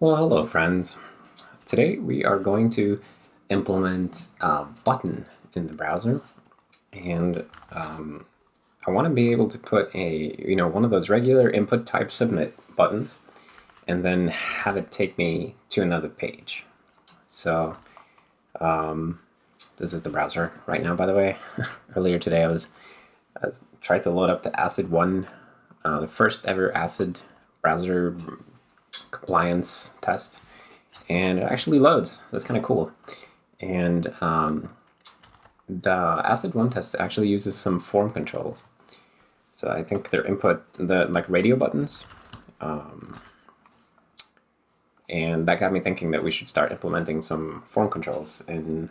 Well, hello friends. Today we are going to implement a button in the browser, and I want to be able to put one of those regular input type submit buttons, and then have it take me to another page. So this is the browser right now, by the way. Earlier today I was tried to load up the ACID one, the first ever ACID browser compliance test, and it actually loads. That's kind of cool. And the ACID 1 test actually uses some form controls. So I think their input, the like radio buttons, and that got me thinking that we should start implementing some form controls in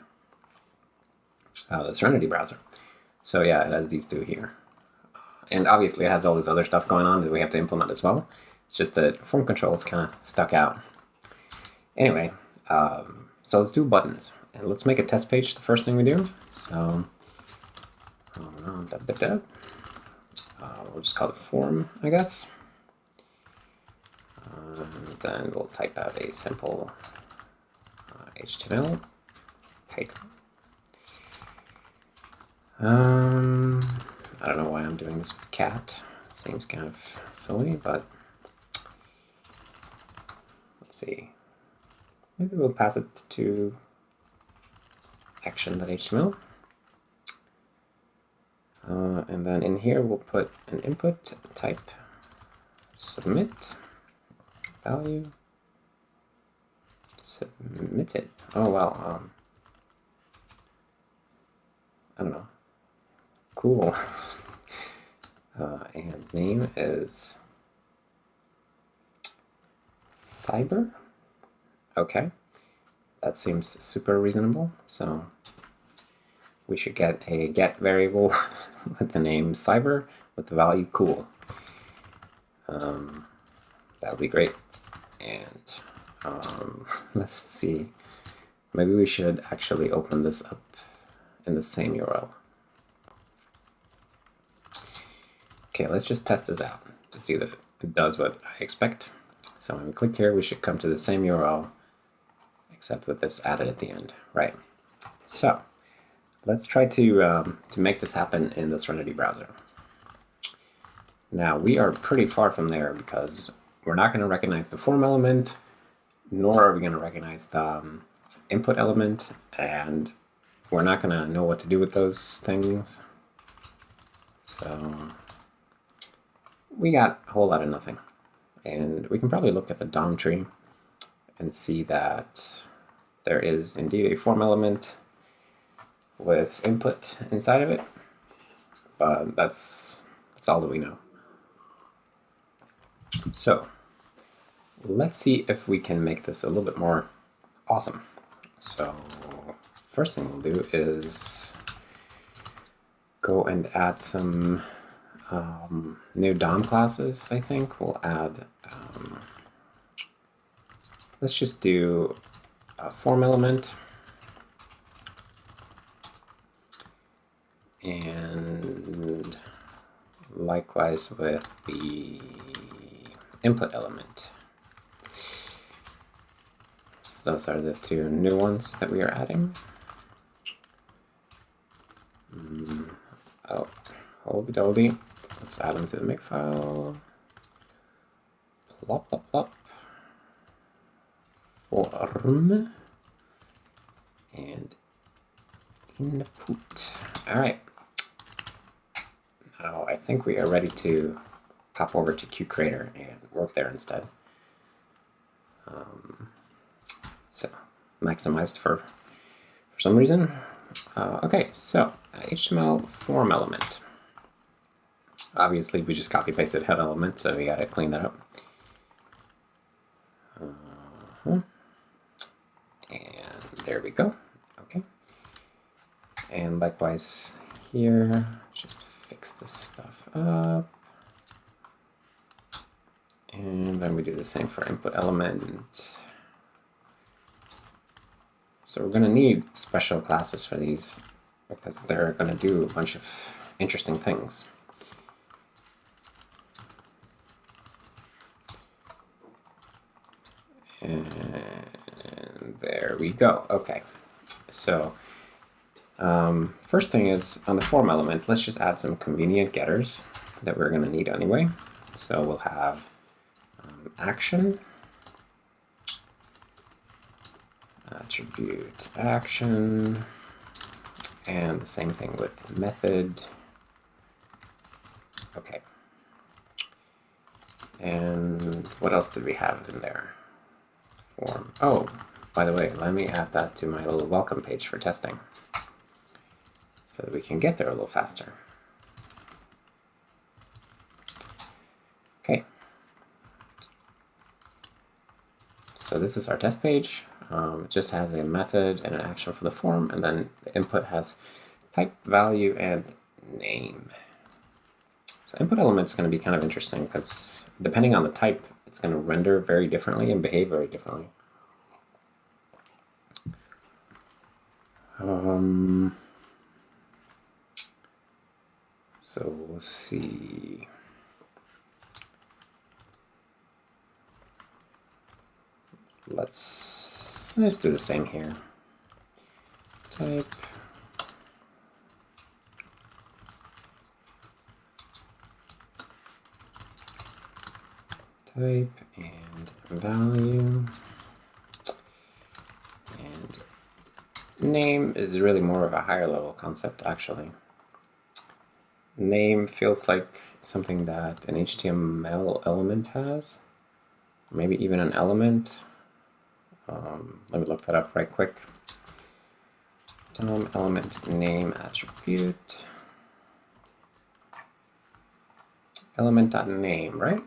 the Serenity browser. So yeah, it has these two here. And obviously it has all this other stuff going on that we have to implement as well. It's just that form controls kind of stuck out. Anyway, so let's do buttons. And let's make a test page the first thing we do. So we'll just call it form, I guess. Then we'll type out a simple HTML title. I don't know why I'm doing this with cat. It seems kind of silly, but let's see. Maybe we'll pass it to action.html. And then in here we'll put an input type submit value submitted. Oh wow, I don't know. Cool. And name is cyber. Okay, that seems super reasonable. So we should get a get variable with the name cyber with the value cool. That would be great. And let's see, maybe we should actually open this up in the same URL. Okay, let's just test this out to see that it does what I expect. So when we click here, we should come to the same URL, except with this added at the end, right? So let's try to make this happen in the Serenity browser. Now we are pretty far from there because we're not going to recognize the form element, nor are we going to recognize the input element, and we're not going to know what to do with those things. So we got a whole lot of nothing. And we can probably look at the DOM tree and see that there is indeed a form element with input inside of it, but that's all that we know. So let's see if we can make this a little bit more awesome. So first thing we'll do is go and add some new DOM classes. I think we'll add, let's just do a form element, and likewise with the input element. So those are the two new ones that we are adding. Oh, hold-a-doldy. Let's add them to the makefile. Plop, plop, plop. Form. And input. All right. Now I think we are ready to pop over to QCreator and work there instead. So maximized for some reason. Okay, so HTML form element. Obviously, we just copy pasted head element, so we gotta clean that up. And there we go. Okay. And likewise here, just fix this stuff up. And then we do the same for input element. So we're going to need special classes for these because they're going to do a bunch of interesting things. And there we go. Okay, so first thing is on the form element, let's just add some convenient getters that we're going to need anyway. So we'll have action, attribute action, and the same thing with method. Okay. And what else did we have in there? Form. Oh, by the way, let me add that to my little welcome page for testing so that we can get there a little faster. Okay. So this is our test page. It just has a method and an action for the form, and then the input has type, value, and name. So input element is going to be kind of interesting because depending on the type, it's going to render very differently and behave very differently. So let's see. Let's do the same here. Type. Type and value. And name is really more of a higher level concept, actually. Name feels like something that an HTML element has, maybe even an element. Let me look that up right quick. Element name attribute. Element.name, right?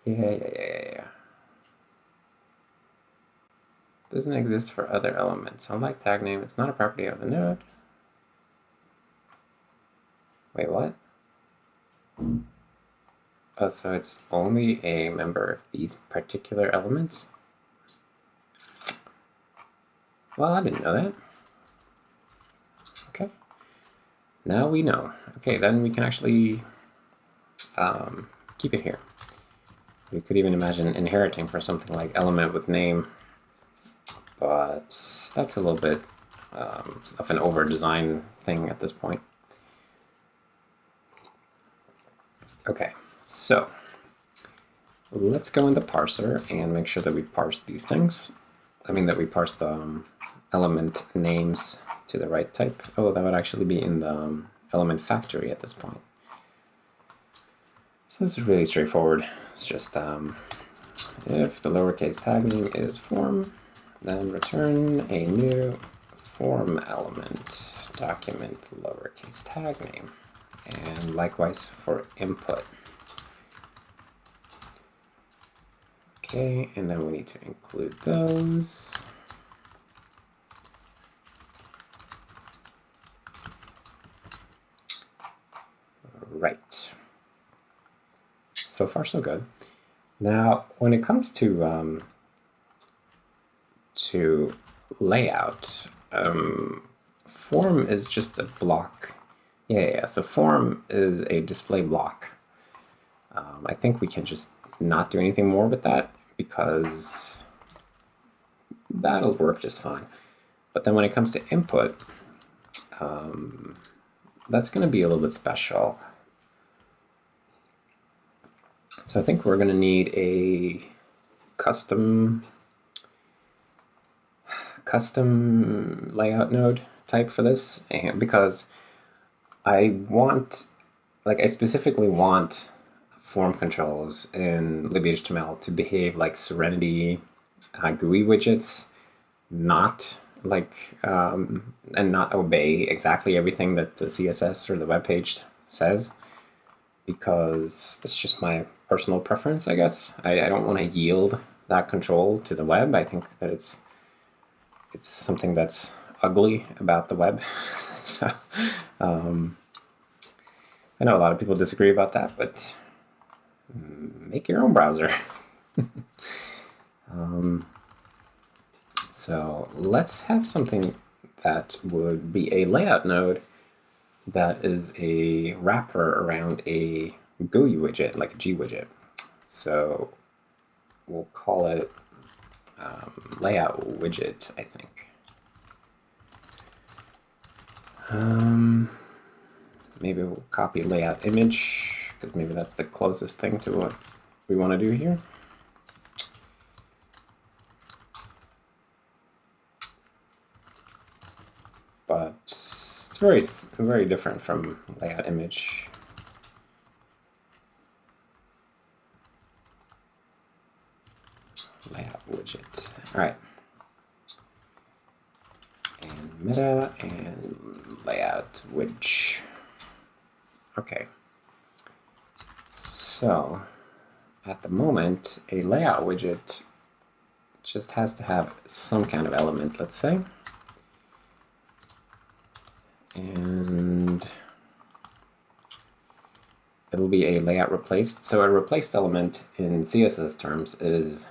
Yeah. Doesn't exist for other elements. Unlike tag name, it's not a property of the node. Wait, what? Oh, so it's only a member of these particular elements? Well, I didn't know that. Okay. Now we know. Okay, then we can actually keep it here. We could even imagine inheriting for something like element with name, but that's a little bit of an over-design thing at this point. Okay, so let's go in the parser and make sure that we parse these things. I mean that we parse the element names to the right type. Oh, that would actually be in the element factory at this point. So this is really straightforward. It's just if the lowercase tag name is form, then return a new form element, document lowercase tag name. And likewise for input. Okay, and then we need to include those. Right. So far, so good. Now, when it comes to layout, form is just a block. Yeah, so form is a display block. I think we can just not do anything more with that because that'll work just fine. But then when it comes to input, that's going to be a little bit special. So I think we're going to need a custom layout node type for this, and because I specifically want form controls in libHTML to behave like Serenity GUI widgets, not like and not obey exactly everything that the CSS or the web page says, because that's just my personal preference, I guess. I don't want to yield that control to the web. I think that it's something that's ugly about the web. So I know a lot of people disagree about that, but make your own browser. So let's have something that would be a layout node that is a wrapper around a GUI widget, like a G widget. So we'll call it layout widget, I think. Maybe we'll copy layout image, because maybe that's the closest thing to what we want to do here. But it's very different from layout image. Layout widget. All right. And meta and layout widget. Okay. So at the moment, a layout widget just has to have some kind of element, let's say. And it'll be a layout replaced. So a replaced element in CSS terms is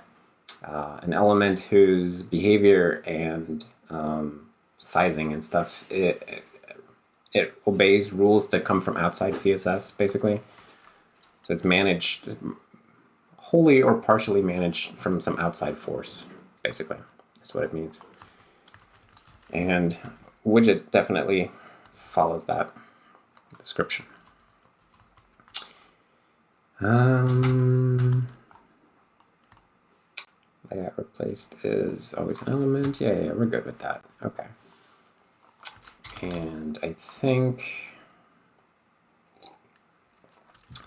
an element whose behavior and sizing and stuff, it obeys rules that come from outside CSS, basically. So it's managed, wholly or partially managed from some outside force, basically. That's what it means. And widget definitely follows that description. Layout replaced is always an element. Yeah, we're good with that. Okay. And I think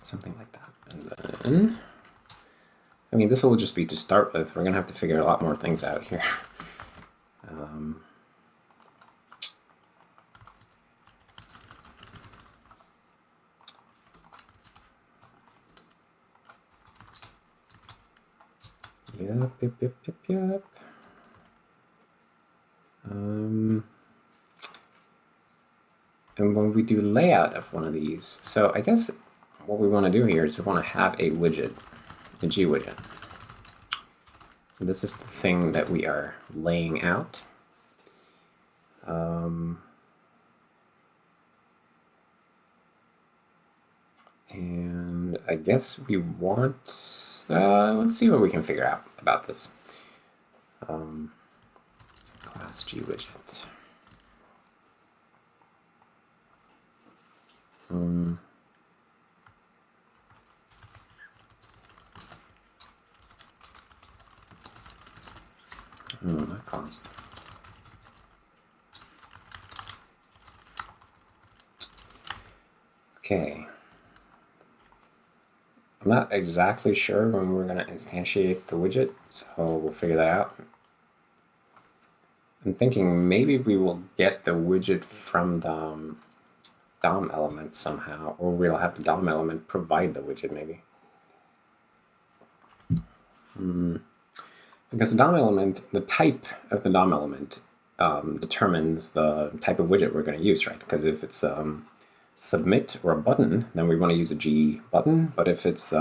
something like that. And then, I mean, this will just be to start with. We're going to have to figure a lot more things out here. Yep. And when we do layout of one of these, so I guess what we want to do here is we want to have a widget, a G widget. And this is the thing that we are laying out. And I guess we want, let's see what we can figure out about this. Class G widget. Not const. Okay. I'm not exactly sure when we're going to instantiate the widget, so we'll figure that out. I'm thinking maybe we will get the widget from the DOM element somehow, or we'll have the DOM element provide the widget maybe. Because the DOM element, the type of the DOM element determines the type of widget we're going to use, right? Because if it's submit or a button, then we want to use a G button. But if it's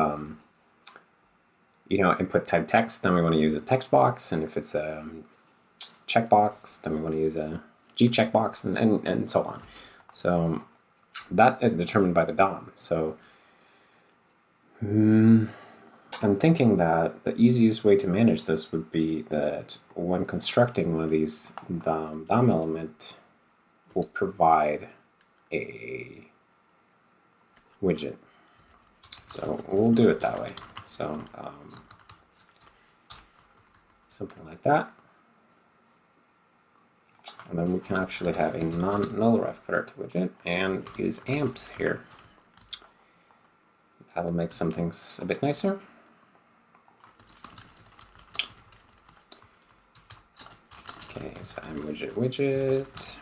input type text, then we want to use a text box. And if it's a checkbox, then we want to use a G checkbox, and so on. So that is determined by the DOM. So I'm thinking that the easiest way to manage this would be that when constructing one of these, the DOM element will provide a widget. So we'll do it that way. So something like that. And then we can actually have a non-null ref footer to widget and use amps here. That'll make some things a bit nicer. Okay, so I'm widget.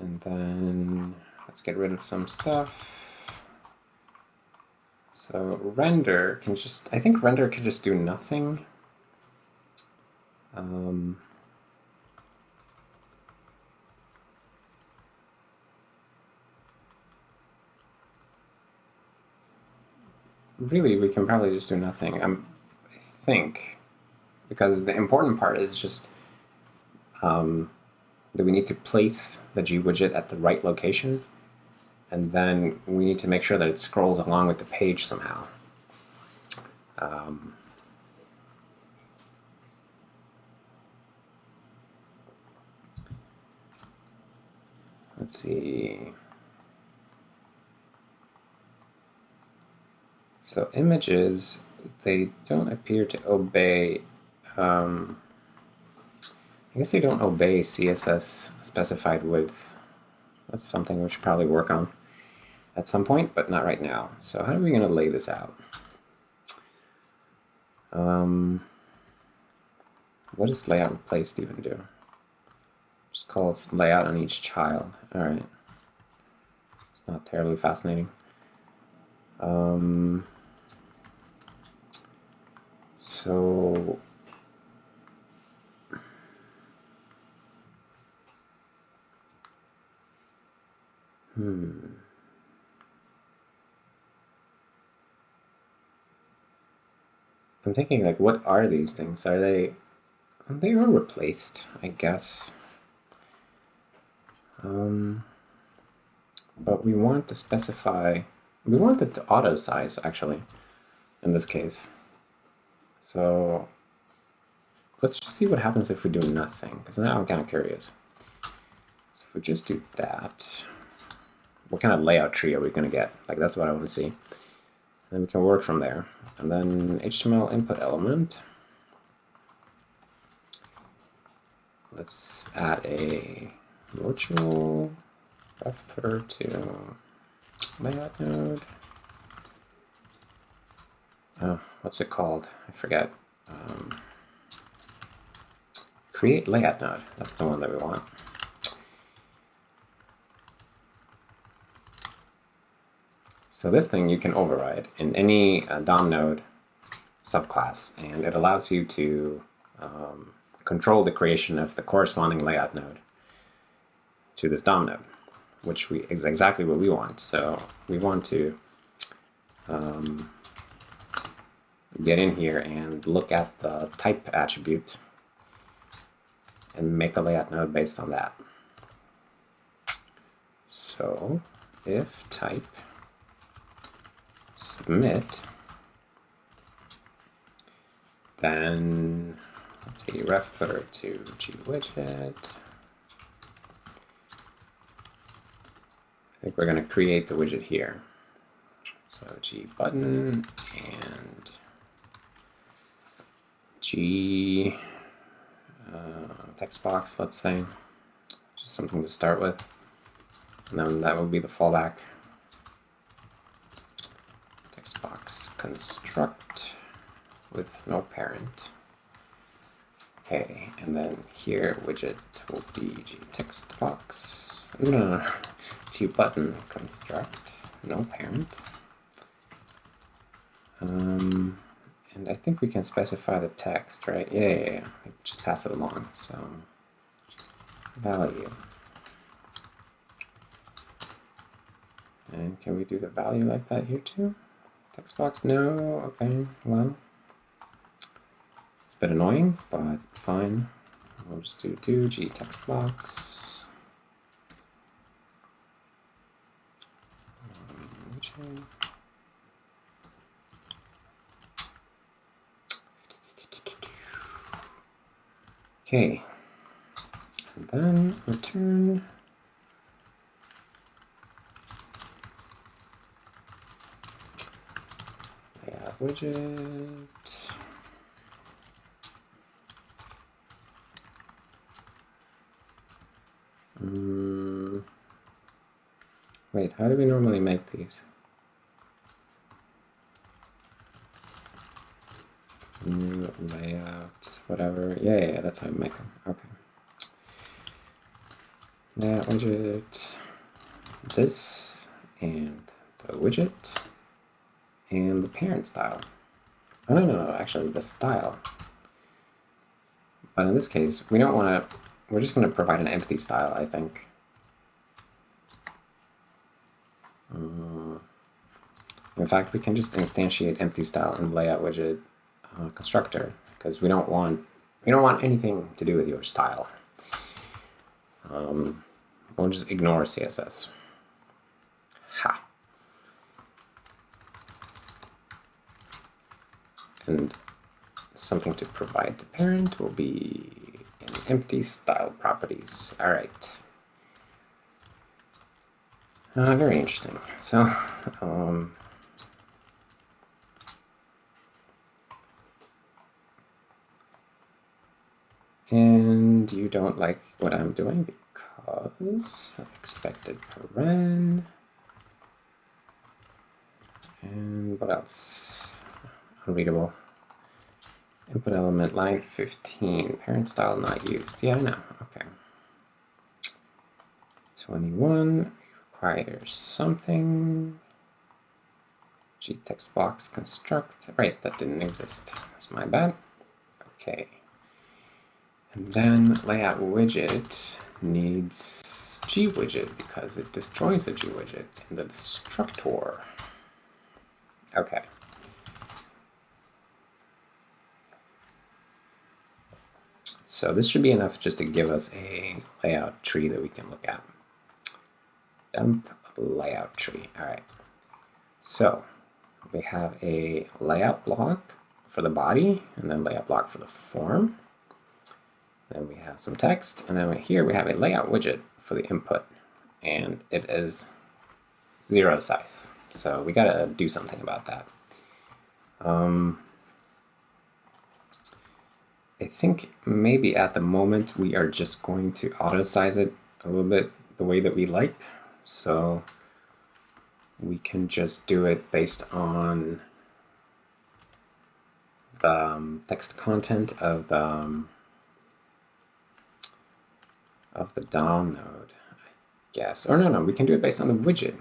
And then let's get rid of some stuff. So render can just, I think render can just do nothing. Really, we can probably just do nothing, I think, because the important part is just that we need to place the G widget at the right location, and then we need to make sure that it scrolls along with the page somehow. Let's see. So images, they don't appear to obey, I guess they don't obey CSS specified width. That's something we should probably work on at some point, but not right now. So how are we going to lay this out? What does layout replaced even do? Just calls layout on each child. All right. It's not terribly fascinating. So I'm thinking, like, what are these things? Are they are replaced, I guess. But we want to specify, we want it to auto size, actually, in this case. So let's just see what happens if we do nothing, because now I'm kind of curious. So if we just do that, what kind of layout tree are we going to get? Like, that's what I want to see. And then we can work from there. And then HTML input element. Let's add a virtual ref footer to layout node. Oh, what's it called? I forget. Create layout node. That's the one that we want. So this thing you can override in any DOM node subclass, and it allows you to control the creation of the corresponding layout node to this DOM node, which is exactly what we want. So we want to get in here and look at the type attribute and make a layout node based on that. So if type submit, then let's see, ref footer to Widget. I think we're going to create the widget here. So button and text box, let's say, just something to start with, and then that will be the fallback. Text box construct with no parent. Okay, and then here widget will be text box. No, button construct no parent. And I think we can specify the text, right? Yeah. Just pass it along. So value. And can we do the value like that here too? Text box? No. Okay. Well, it's a bit annoying, but fine. We'll just do g text box. Okay, and then return layout widget. Wait, how do we normally make these? New layout, whatever. Yeah, that's how we make them. Okay. Layout widget, this, and the widget, and the parent style. Oh, no, actually the style. But in this case, we don't want to, we're just going to provide an empty style, I think. In fact, we can just instantiate empty style in layout widget constructor, because we don't want anything to do with your style. We'll just ignore CSS. Ha. And something to provide to parent will be an empty style properties. All right. Very interesting. So, and you don't like what I'm doing because expected paren. And what else? Unreadable. Input element line 15. Parent style not used. Yeah, I know. Okay. 21 requires something. G text box construct. Right, that didn't exist. That's my bad. Okay. And then layout widget needs G widget because it destroys a G widget in the destructor. Okay. So this should be enough just to give us a layout tree that we can look at. Dump layout tree. All right. So we have a layout block for the body, and then layout block for the form. Then we have some text, and then here we have a layout widget for the input, and it is 0 size. So we gotta do something about that. I think maybe at the moment we are just going to auto size it a little bit the way that we like. So we can just do it based on the text content of the DOM node, I guess. Or no, we can do it based on the widget.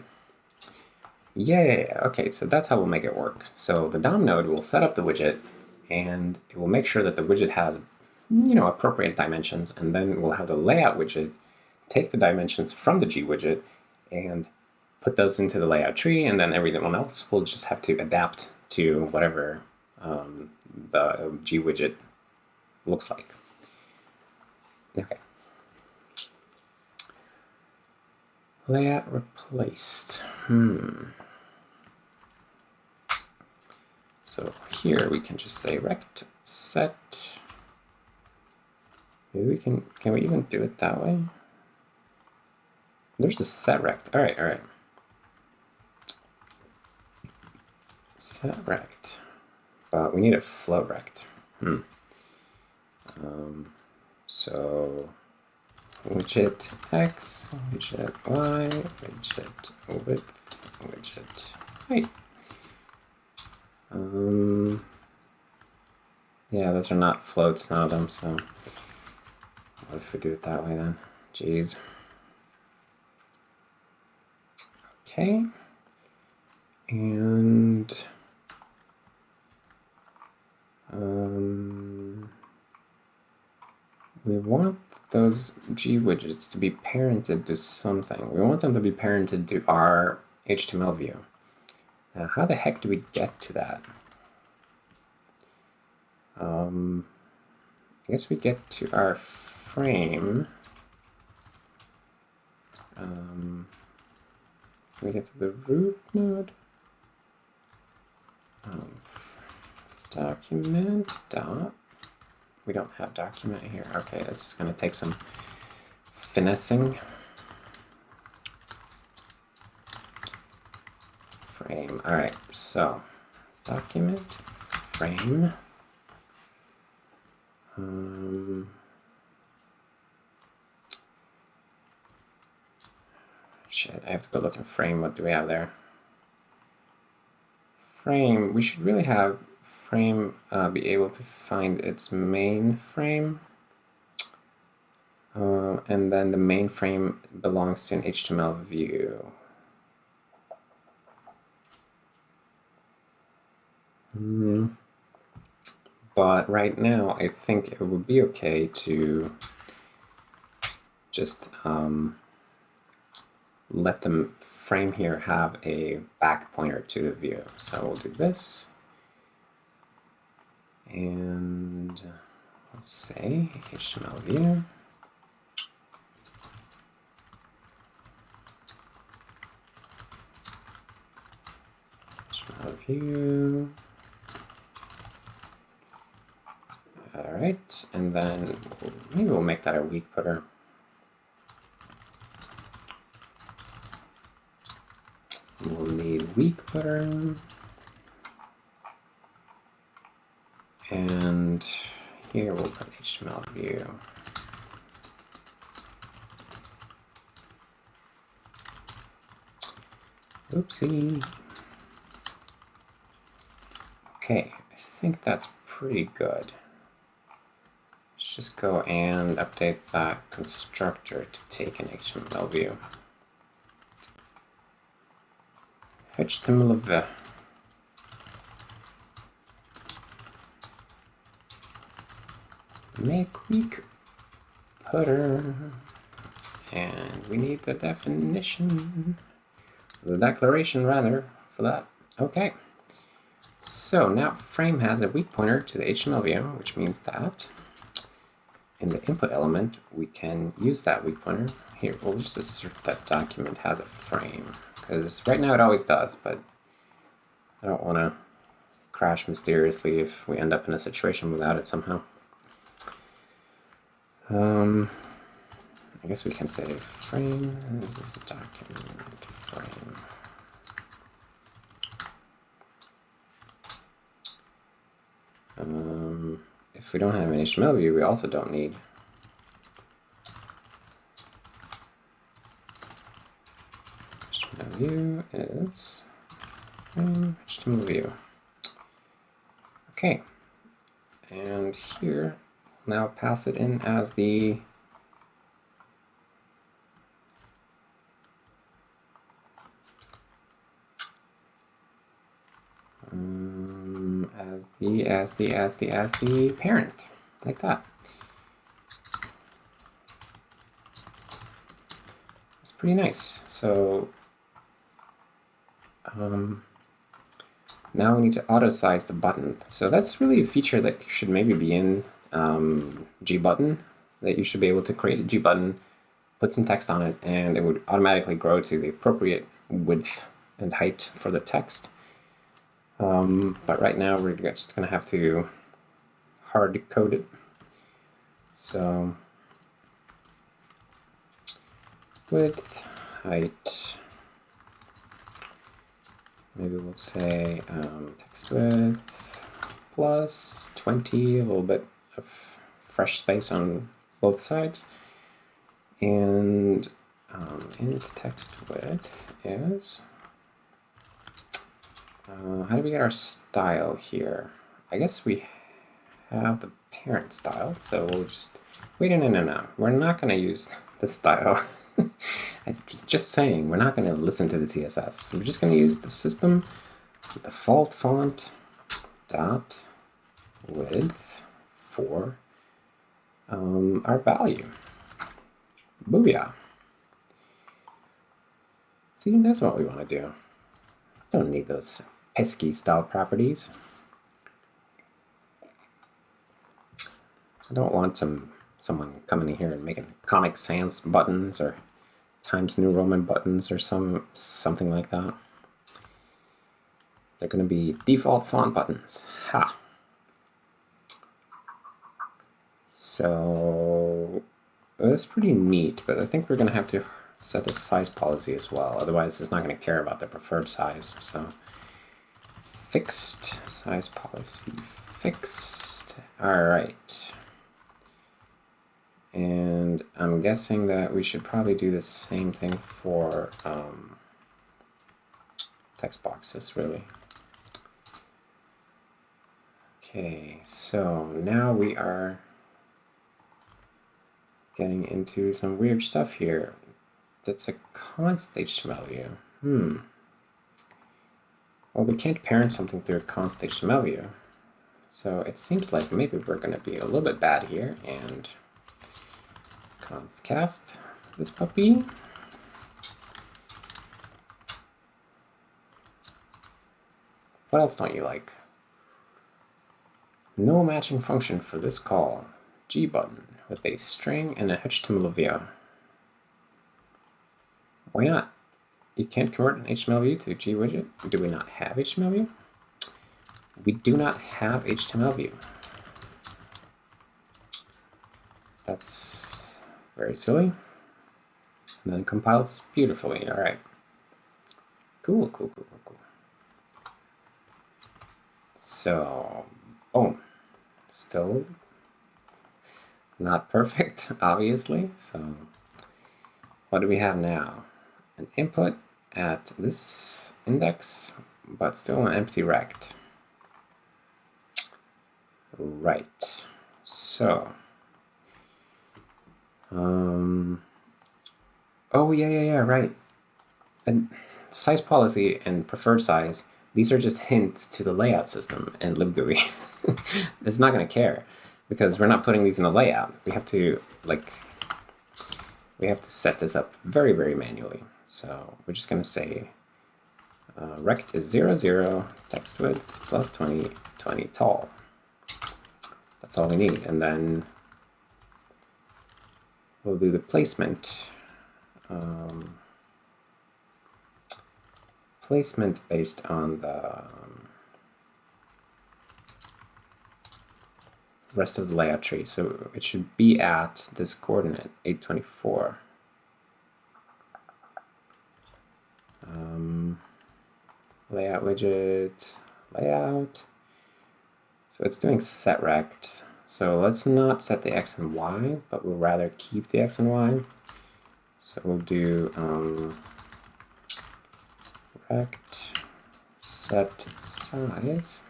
Yeah, okay, so that's how we'll make it work. So the DOM node will set up the widget, and it will make sure that the widget has, appropriate dimensions, and then we'll have the layout widget take the dimensions from the G widget and put those into the layout tree, and then everyone else will just have to adapt to whatever the G widget looks like. Okay. Layout replaced. So here we can just say rect set. Maybe we can we even do it that way? There's a SetRect. All right. SetRect. But we need a float rect. So widget x, widget y, widget width, widget height. Yeah, those are not floats, none of them, so what if we do it that way then? Jeez. Okay. And we want those G widgets to be parented to something. We want them to be parented to our HTML view. Now, how the heck do we get to that? I guess we get to our frame. We get to the root node. Document dot. We don't have document here. Okay, this is going to take some finessing. Frame. All right, so document frame. Shit, I have to go look in frame. What do we have there? Frame. We should really have frame be able to find its main frame. And then the main frame belongs to an HTML view. But right now, I think it would be okay to just let the frame here have a back pointer to the view. So we'll do this. And let's say HTML view. HTML view. right, and then maybe we'll make that a weak putter. We'll need weak putter. And here we'll put HTML view. Oopsie. Okay, I think that's pretty good. Let's just go and update that constructor to take an HTML view. HTML view. Make weak putter. And we need the definition. The declaration, rather, for that. Okay. So now frame has a weak pointer to the HTML view, which means that in the input element, we can use that weak pointer. Here, we'll just assert that document has a frame, because right now it always does, but I don't want to crash mysteriously if we end up in a situation without it somehow. I guess we can say frame, this is a document frame. If we don't have an HTML view, we also don't need HTML view is HTML view. Okay, and here we'll now pass it in as the as the parent, like that. It's pretty nice. So now we need to auto size the button. So that's really a feature that should maybe be in gbutton, that you should be able to create a gbutton, put some text on it, and it would automatically grow to the appropriate width and height for the text. But right now we're just going to have to hard code it. So width, height, maybe we'll say text width plus 20, a little bit of fresh space on both sides. And int text width is, how do we get our style here? I guess we have the parent style, so we'll just, wait, no. We're not going to use the style. I was just saying, we're not going to listen to the CSS. We're just going to use the system default font dot width for our value. Booyah. See, that's what we want to do. Don't need those pesky style properties. I don't want someone coming in here and making Comic Sans buttons or Times New Roman buttons or something like that. They're going to be default font buttons. Ha! So that's pretty neat, but I think we're going to have to set the size policy as well. Otherwise, it's not going to care about the preferred size. So fixed size policy, fixed. All right. And I'm guessing that we should probably do the same thing for text boxes, really. Okay, so now we are getting into some weird stuff here. That's a const HTML view. Well, we can't parent something through a const HTML view. So it seems like maybe we're going to be a little bit bad here and const cast this puppy. What else don't you like? No matching function for this call. gbutton with a string and a HTML view. Why not? You can't convert an HTML view to GWidget. Do we not have HTML view? We do not have HTML view. That's very silly. And then it compiles beautifully. All right. Cool. So, oh, still not perfect, obviously. So what do we have now? An input at this index, but still an empty rect. Right. So, oh yeah, right. And size policy and preferred size, these are just hints to the layout system in libgui. It's not going to care because we're not putting these in a layout. We have to set this up very, very manually. So we're just going to say rect is 0, 0, text width plus 20, 20 tall. That's all we need. And then we'll do the placement. Placement based on the rest of the layout tree. So it should be at this coordinate, 824. Layout widget, layout. So it's doing SetRect. So let's not set the X and Y, but we'll rather keep the X and Y. So we'll do rect set size.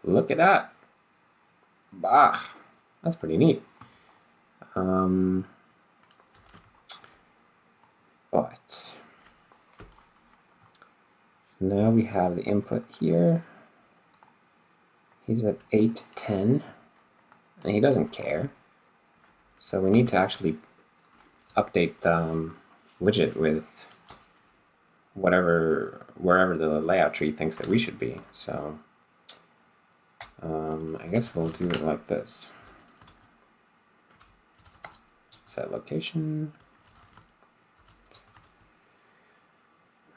Look at that. Bah, that's pretty neat. But now we have the input here. He's at 8, 10, and he doesn't care. So we need to actually update the widget with wherever the layout tree thinks that we should be. So I guess we'll do it like this. Set location.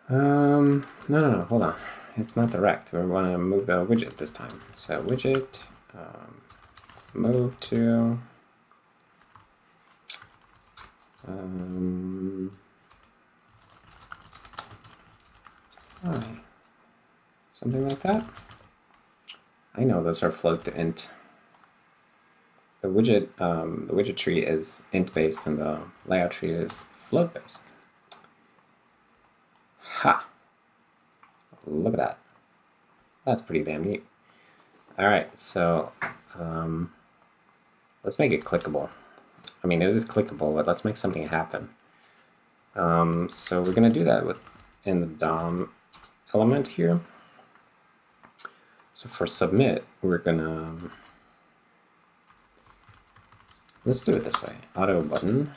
No, hold on. It's not direct. We want to move the widget this time. So widget, move to something like that. I know those are float to int. The widget tree is int based and the layout tree is float based. Ha! Look at that. That's pretty damn neat. All right, so let's make it clickable. I mean, it is clickable, but let's make something happen. So we're going to do that in the DOM element here. So for submit, we're going to, let's do it this way. Auto button,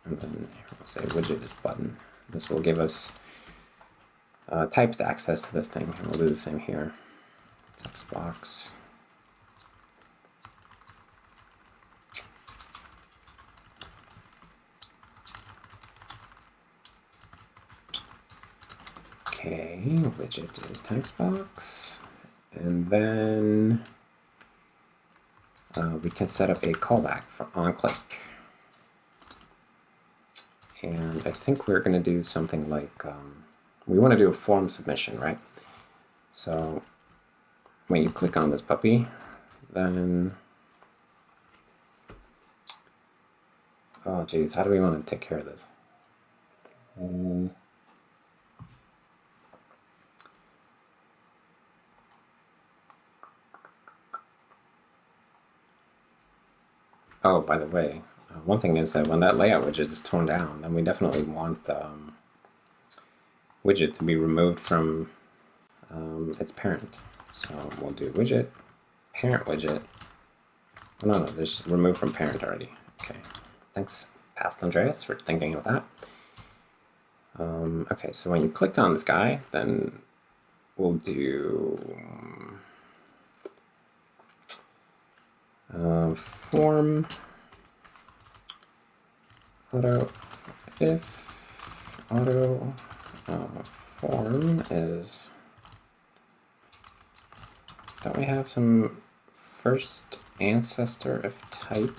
and then we'll say widget is button. This will give us typed access to this thing, and we'll do the same here. Text box. Okay, widget is text box, and then we can set up a callback for onClick. And I think we're going to do something like, we want to do a form submission, right? So when you click on this puppy, then, oh geez, how do we want to take care of this? Oh, by the way, one thing is that when that layout widget is torn down, then we definitely want the widget to be removed from its parent. So we'll do widget, parent widget. Oh, no, there's removed from parent already. Okay, thanks, Past Andreas, for thinking of that. Okay, so when you click on this guy, then we'll do form auto if auto form is, don't we have some first ancestor of type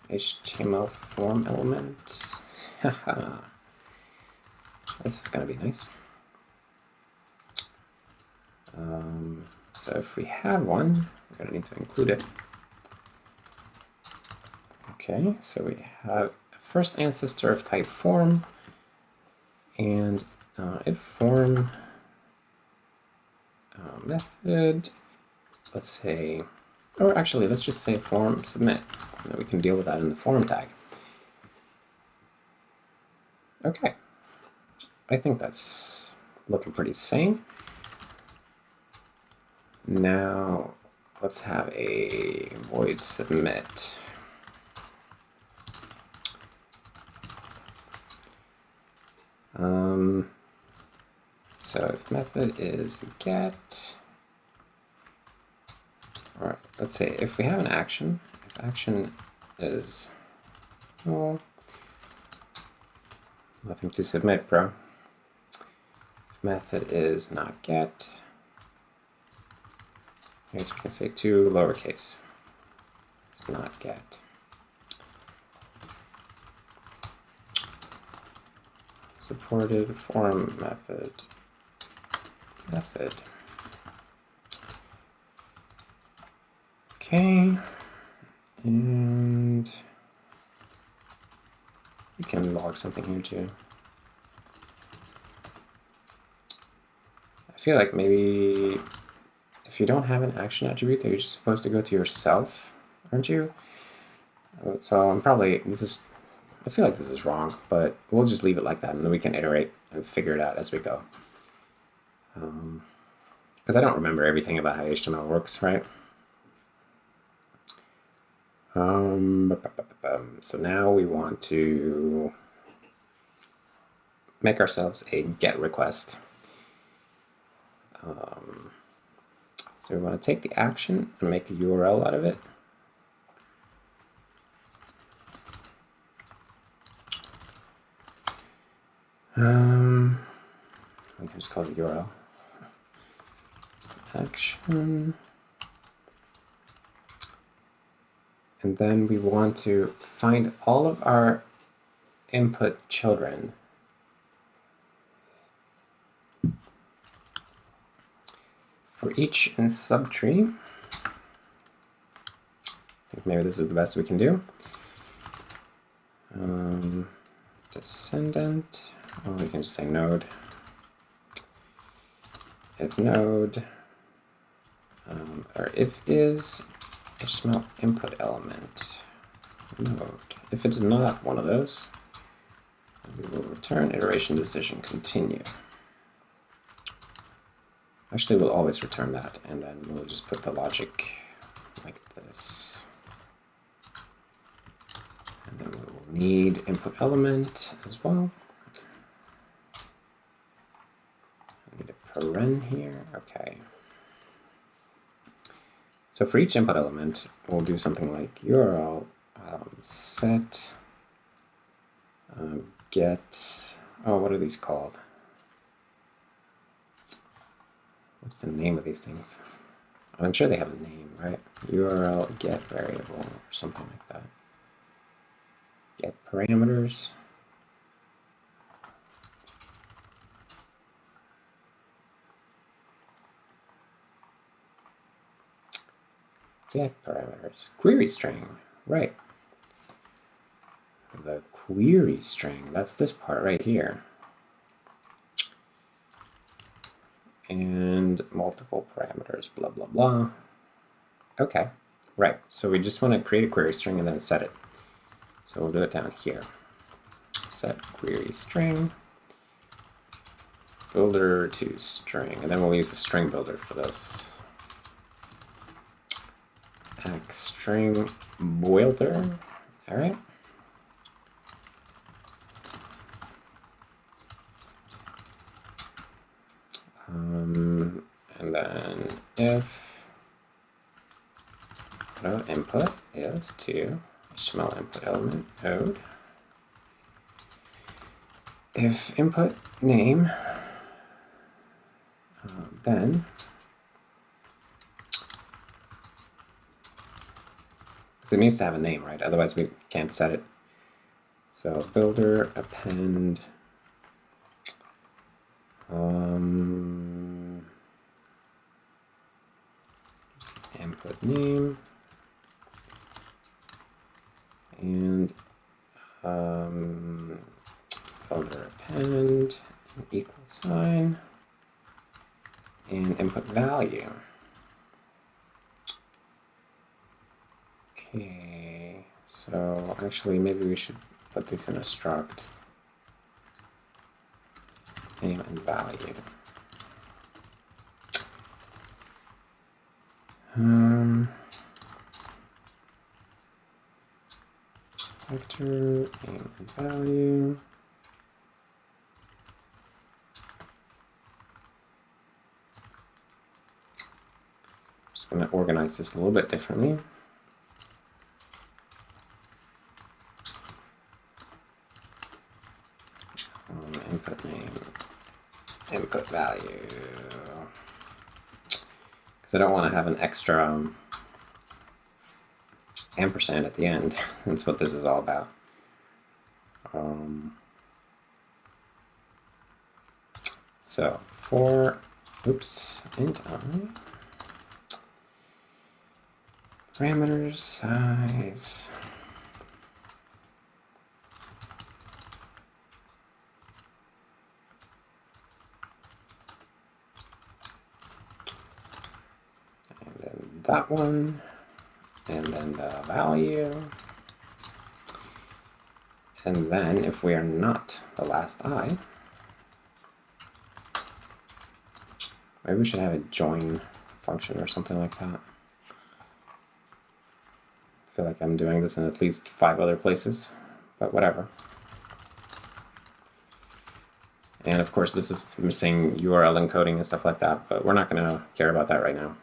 HTML form element? Haha. This is going to be nice. So if we have one, we're going to need to include it. Okay, so we have first ancestor of type form, and if form method, let's say, or actually let's just say form submit, and then we can deal with that in the form tag. Okay, I think that's looking pretty sane. Now let's have a void submit. So if method is get, all right, let's say if we have an action, if action is, well, nothing to submit, bro. If method is not get, I guess we can say to lowercase. It's not get. Supported form method. Okay, and we can log something here too. I feel like maybe if you don't have an action attribute, that you're just supposed to go to yourself, aren't you? So I'm probably, I feel like this is wrong, but we'll just leave it like that, and then we can iterate and figure it out as we go. Because I don't remember everything about how HTML works, right? So now we want to make ourselves a GET request. So we want to take the action and make a URL out of it. We can just call it URL. Action. And then we want to find all of our input children. For each in subtree, I think maybe this is the best we can do. Descendant, or we can just say node. If node, or if is HTML input element node. If it's not one of those, we will return iteration decision continue. Actually, we'll always return that, and then we'll just put the logic like this. And then we will need input element as well. I need a paren here. Okay. So for each input element, we'll do something like URL set get. Oh, what are these called? What's the name of these things? I'm sure they have a name, right? URL get variable or something like that. Get parameters. Get parameters. Query string, right. The query string, that's this part right here. And multiple parameters, blah, blah, blah. Okay, right. So we just want to create a query string and then set it. So we'll do it down here. Set query string, builder to string, and then we'll use a string builder for this. String builder, all right. And then if input is to HTML input element node, if input name, then because it needs to have a name, right? Otherwise we can't set it. So builder append input name and builder append equal sign and input value. Okay, so actually maybe we should put this in a struct, name and value. Vector, name and value. Just going to organize this a little bit differently. Input name, input value. Because I don't want to have an extra ampersand at the end. That's what this is all about. So for, int I, parameters, size, and then that one, and then the value, and then if we are not the last I, maybe we should have a join function or something like that. I feel like I'm doing this in at least 5 other places, but whatever. And of course this is missing URL encoding and stuff like that, but we're not going to care about that right now.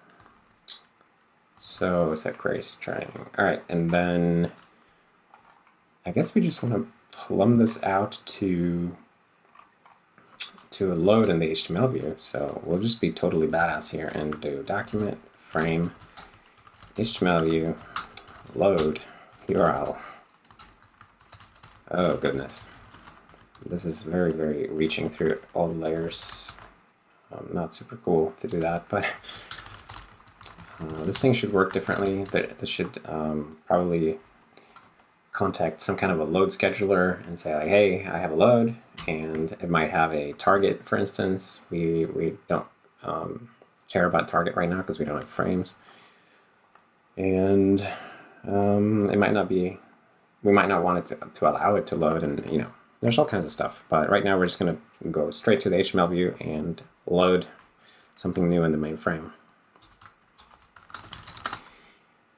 So set query string. All right, and then I guess we just want to plumb this out to a load in the HTML view. So we'll just be totally badass here and do document frame HTML view load URL. Oh goodness, this is very, very reaching through all the layers. Not super cool to do that, but this thing should work differently. This should probably contact some kind of a load scheduler and say like, hey, I have a load, and it might have a target, for instance. We don't care about target right now because we don't have frames, and it might not be, we might not want it to allow it to load, and you know, there's all kinds of stuff. But right now we're just going to go straight to the HTML view and load something new in the main frame.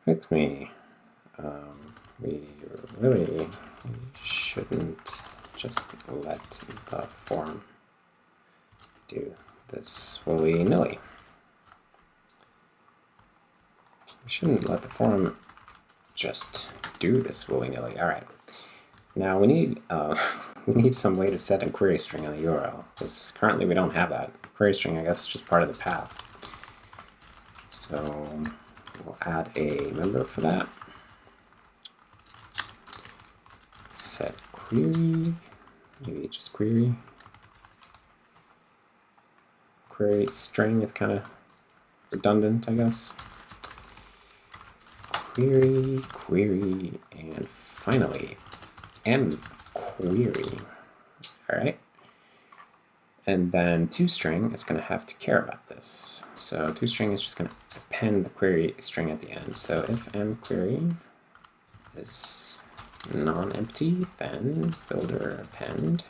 Pick me. We really shouldn't just let the form do this willy-nilly. We shouldn't let the form just do this willy-nilly. All right. Now we need some way to set a query string on the URL, because currently we don't have that. Query string, I guess, is just part of the path. So we'll add a member for that. Set query, maybe just query. Query string is kind of redundant, I guess. Query, query, and finally, and query. All right. And then toString is going to have to care about this. So toString is just going to append the query string at the end. So if mQuery is non-empty, then builder append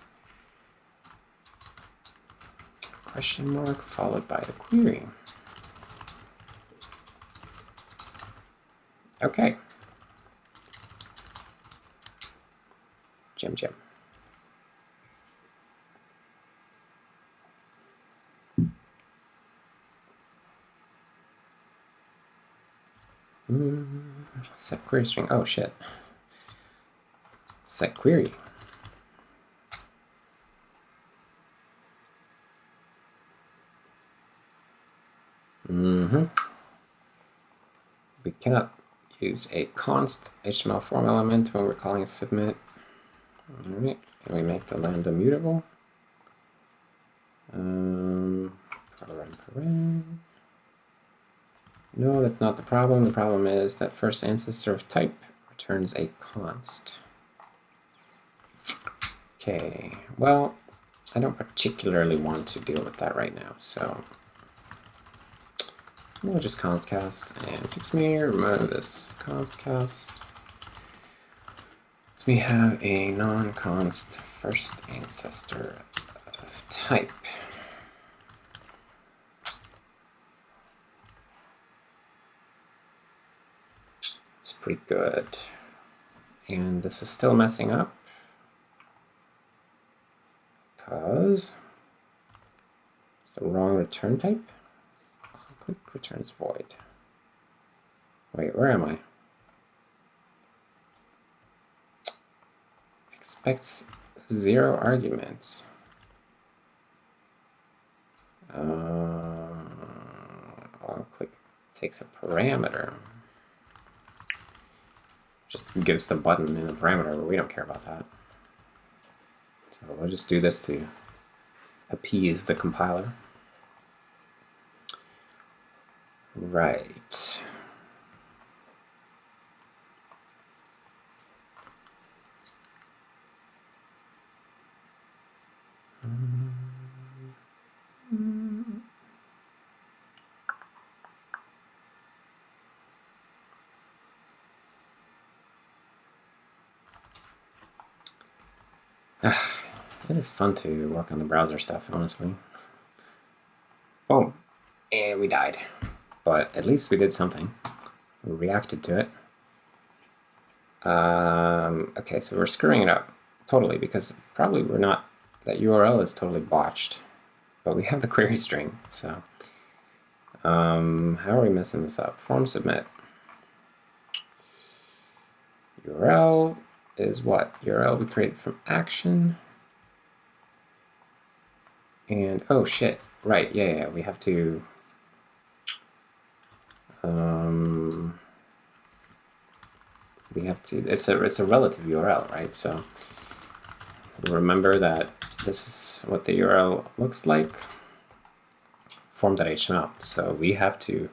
question mark followed by the query. Okay. Gem. Set query string. Oh shit. Set query. We cannot use a const HTML form element when we're calling submit. All right, and we make the lambda mutable. No, that's not the problem. The problem is that first ancestor of type returns a const. Okay, well, I don't particularly want to deal with that right now, so we'll just const cast and fix me, remove this const cast. So we have a non-const first ancestor of type. It's pretty good. And this is still messing up because it's the wrong return type. Click returns void. Wait, where am I? Expects 0 arguments. Click takes a parameter. Just gives the button in a parameter, but we don't care about that. So we'll just do this to appease the compiler. Right. It is fun to work on the browser stuff, honestly. Boom. And we died. But at least we did something. We reacted to it. Okay, so we're screwing it up totally because probably we're not, that URL is totally botched. But we have the query string, so how are we messing this up? Form submit. URL is what? URL we created from action. And oh shit, right, yeah, we have to it's a relative URL, right? So remember that this is what the URL looks like, form.html. So we have to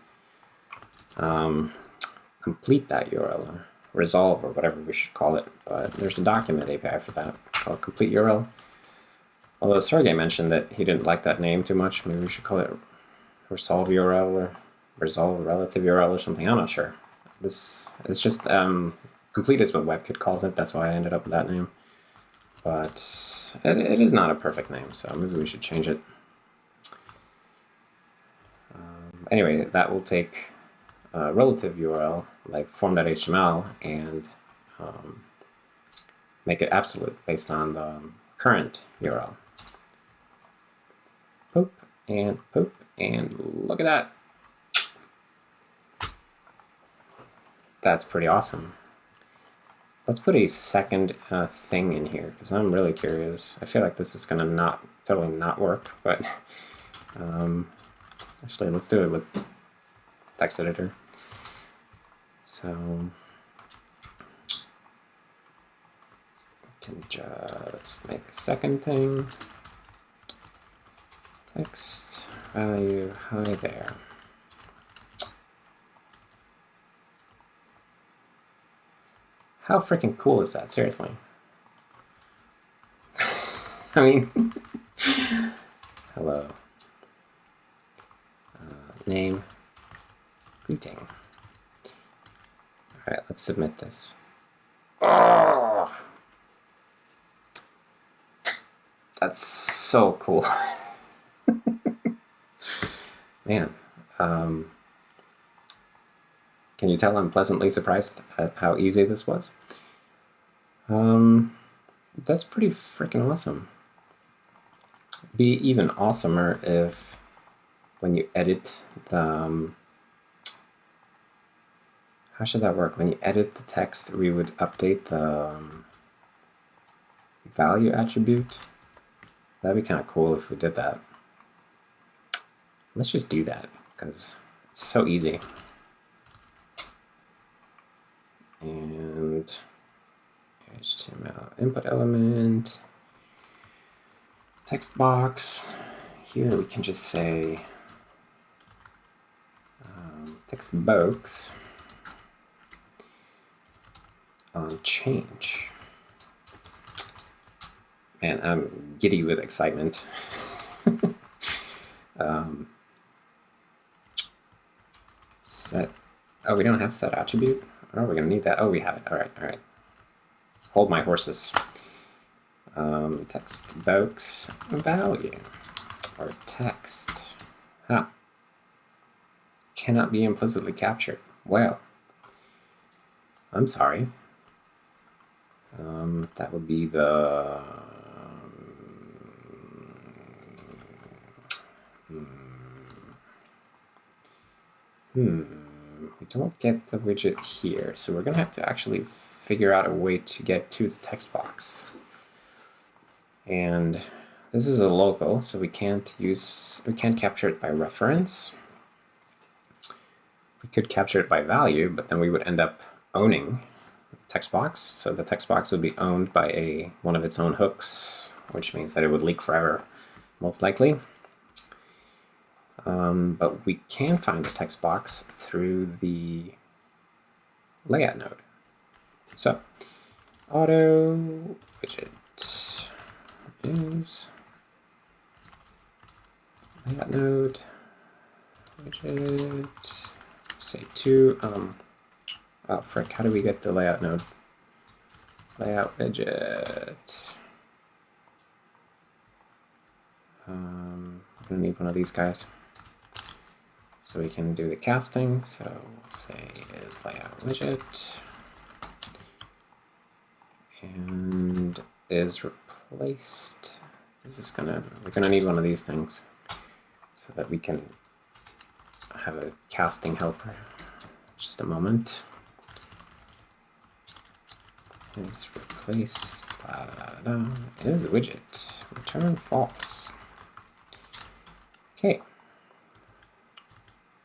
complete that URL, or resolve, or whatever we should call it. But there's a document API for that called complete URL. Although Sergey mentioned that he didn't like that name too much, maybe we should call it resolve URL or resolve relative URL or something. I'm not sure. This is just complete is what WebKit calls it. That's why I ended up with that name. But it is not a perfect name, so maybe we should change it. Anyway, that will take a relative URL like form.html and make it absolute based on the current URL. Poop, and look at that. That's pretty awesome. Let's put a second thing in here because I'm really curious. I feel like this is gonna totally not work, but actually let's do it with text editor. So we can just make a second thing. Text value, hi there. How freaking cool is that? Seriously. I mean, hello. Name, greeting. All right, let's submit this. Oh, that's so cool. Man, can you tell I'm pleasantly surprised at how easy this was? That's pretty freaking awesome. It'd be even awesomer if when you edit the, how should that work? When you edit the text, we would update the value attribute. That'd be kind of cool if we did that. Let's just do that, because It's so easy. And HTML input element, text box. Here we can just say text box on change. Man, I'm giddy with excitement. Set. Oh, we don't have set attribute. Oh, we're gonna need that. Oh, we have it. All right, all right. Hold my horses. Text box value or text. Huh. Cannot be implicitly captured. Well, I'm sorry. That would be the we don't get the widget here, so we're gonna have to actually figure out a way to get to the text box. And this is a local, so we can't capture it by reference. We could capture it by value, but then we would end up owning the text box. So the text box would be owned by one of its own hooks, which means that it would leak forever, most likely. But we can find the text box through the layout node. So auto widget is layout node widget, say to oh frick, how do we get the layout node? Layout widget. I'm gonna need one of these guys so we can do the casting. So we'll say is layout widget and is replaced. We're gonna need one of these things so that we can have a casting helper. Just a moment. Is replaced is widget. Return false. Okay.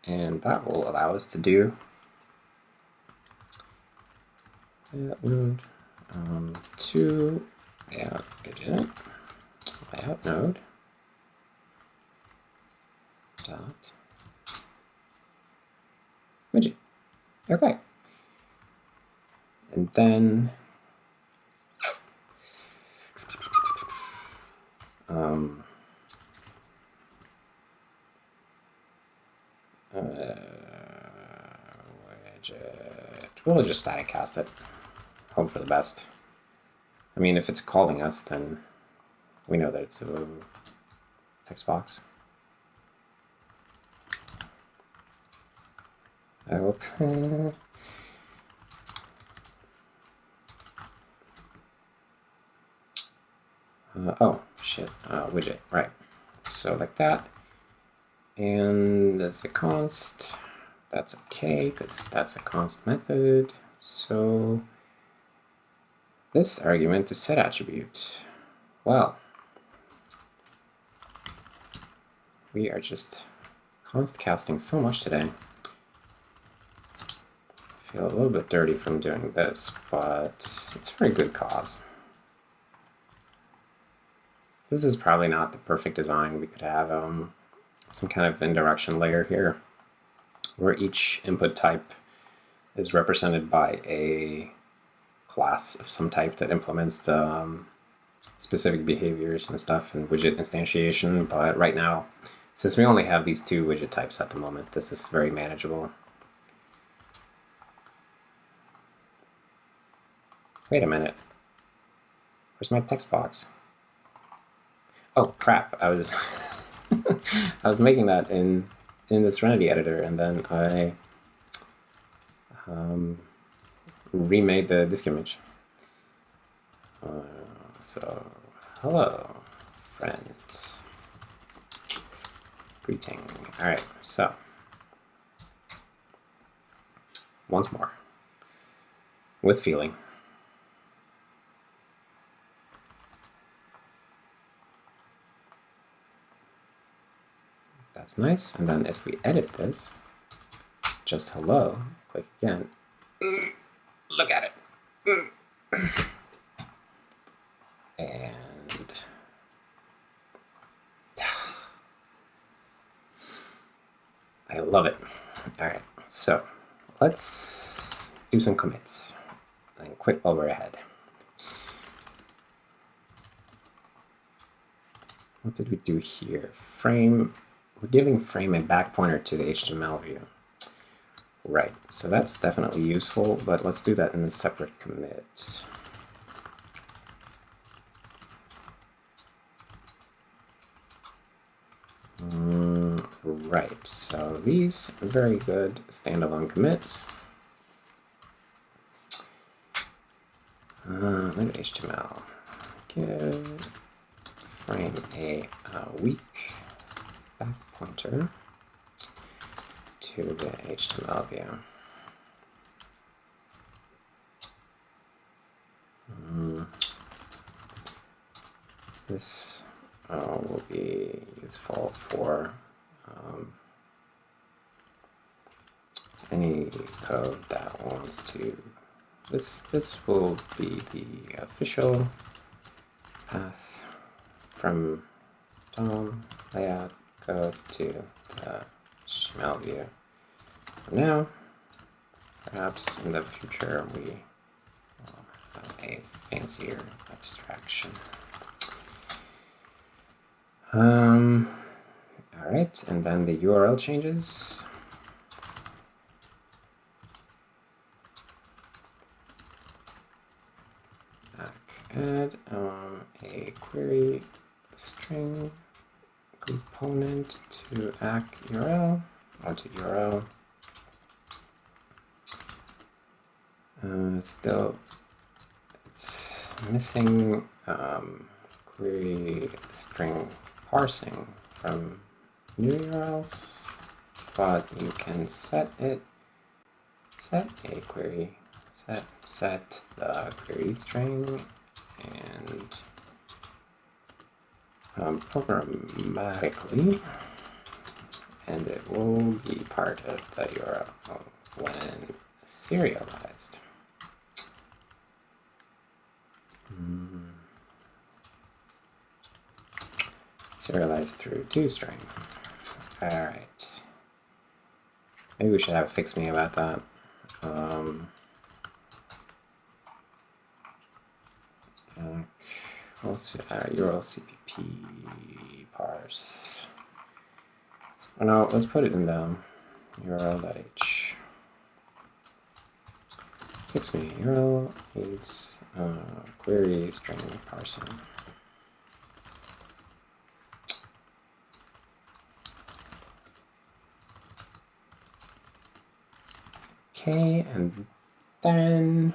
And that will allow us to do layout node to layout widget, layout node dot widget. Okay. And then widget. We'll just static cast it. Hope for the best. I mean, if it's calling us, then we know that it's a text box. I hope. Oh, shit. Widget, right. So like that. And as a const, that's okay, because that's a const method. So this argument is set attribute. Well, we are just const casting so much today. I feel a little bit dirty from doing this, but it's for a good cause. This is probably not the perfect design. We could have some kind of indirection layer here where each input type is represented by a class of some type that implements the specific behaviors and stuff and widget instantiation. But right now, since we only have these two widget types at the moment, this is very manageable. Wait a minute. Where's my text box? Oh crap! I was I was making that in the Serenity editor, and then I remade the disk image. So hello, friends. Greeting. All right. So once more, with feeling. That's nice. And then if we edit this, just hello, click again. Look at it. And I love it. All right, so let's do some commits and quit while we're ahead. What did we do here? Frame, we're giving frame a back pointer to the HTML view. Right, so that's definitely useful, but let's do that in a separate commit. Right, so these are very good standalone commits. Maybe HTML. Give frame a weak back pointer to the HTML view. This will be useful for any code that wants to. This will be the official path from DOM layout code to the HTML view. For now, perhaps in the future we will have a fancier abstraction. All right, and then the URL changes. Add a query string component to ACK URL or to URL. Still, it's missing query string parsing from new URLs, but you can set a query, set the query string and programmatically, and it will be part of the URL when serialized. Serialized through toString. All right. Maybe we should have a fix me about that. Let's see, URL CPP parse. Oh no, let's put it in the URL.h. Fix me. URL needs query string parsing. Okay, and then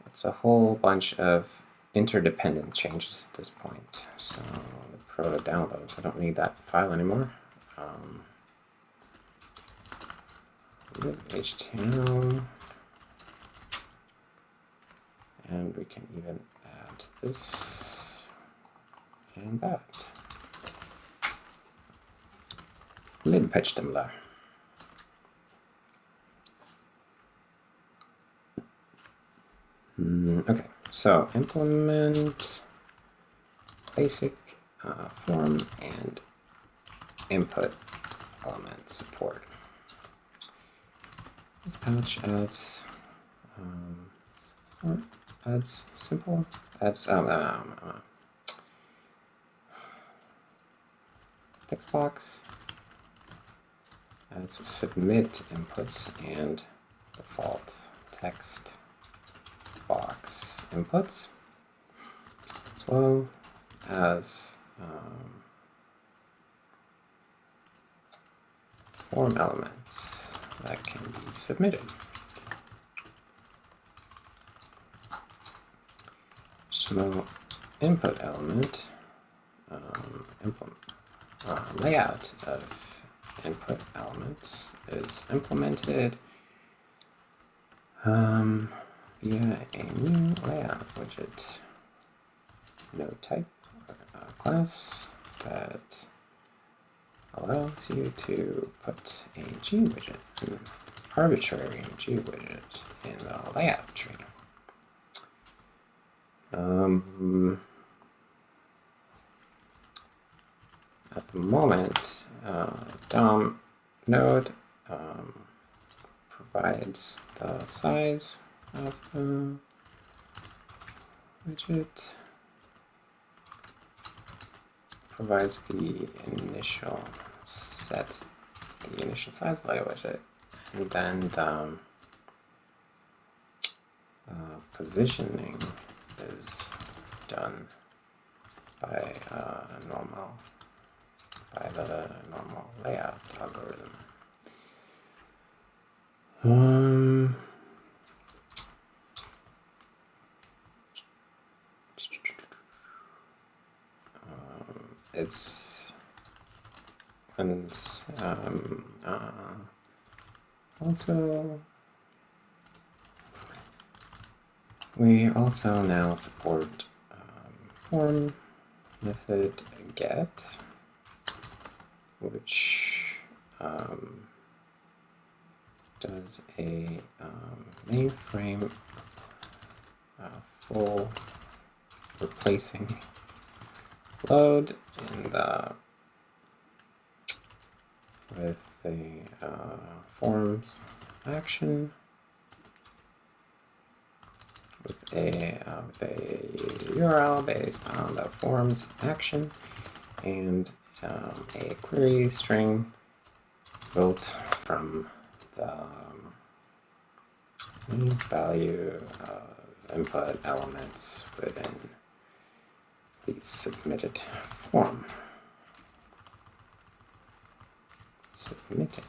it's a whole bunch of interdependent changes at this point. So the proto downloads, I don't need that file anymore. HTML, and we can even add this and that. Libpatchtemla. Okay, so implement basic form and input element support. This patch adds support, adds simple, adds text box, adds submit inputs and default text box inputs, as well as form elements that can be submitted. HTML input element, layout of input elements is implemented via a new layout widget, no type class that allows you to put a GWidget, an arbitrary GWidget in the layout tree. At the moment, DOM node provides the size of the widget, provides the initial sets the initial size of the widget, and then the positioning is done by the normal layout algorithm. It's also we also now support form method get, which does a mainframe full replacing load in the with the forms action with a URL based on the forms action and a query string built from the value input elements within the submitted form. Submitting.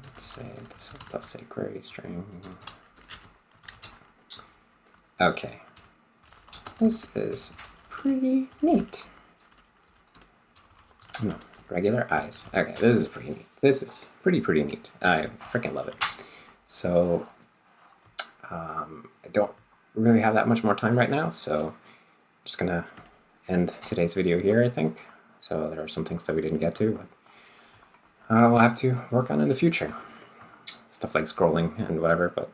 Let's say this one plus a query string. Okay, this is pretty neat. No, regular eyes. Okay, this is pretty neat. This is pretty neat. I freaking love it. So I don't really have that much more time right now, so I'm just gonna end today's video here, I think. So there are some things that we didn't get to, but we'll have to work on in the future. Stuff like scrolling and whatever, but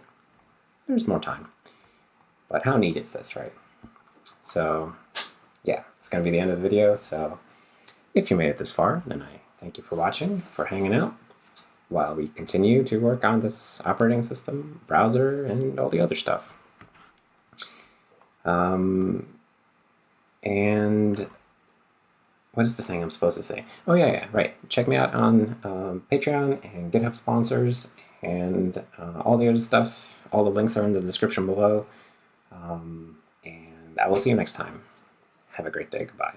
there's more time. But how neat is this, right? So yeah, it's gonna be the end of the video. So if you made it this far, then I thank you for watching, for hanging out, while we continue to work on this operating system, browser, and all the other stuff. And what is the thing I'm supposed to say? Oh yeah, right. Check me out on Patreon and GitHub sponsors and all the other stuff. All the links are in the description below. And I will see you next time. Have a great day. Goodbye.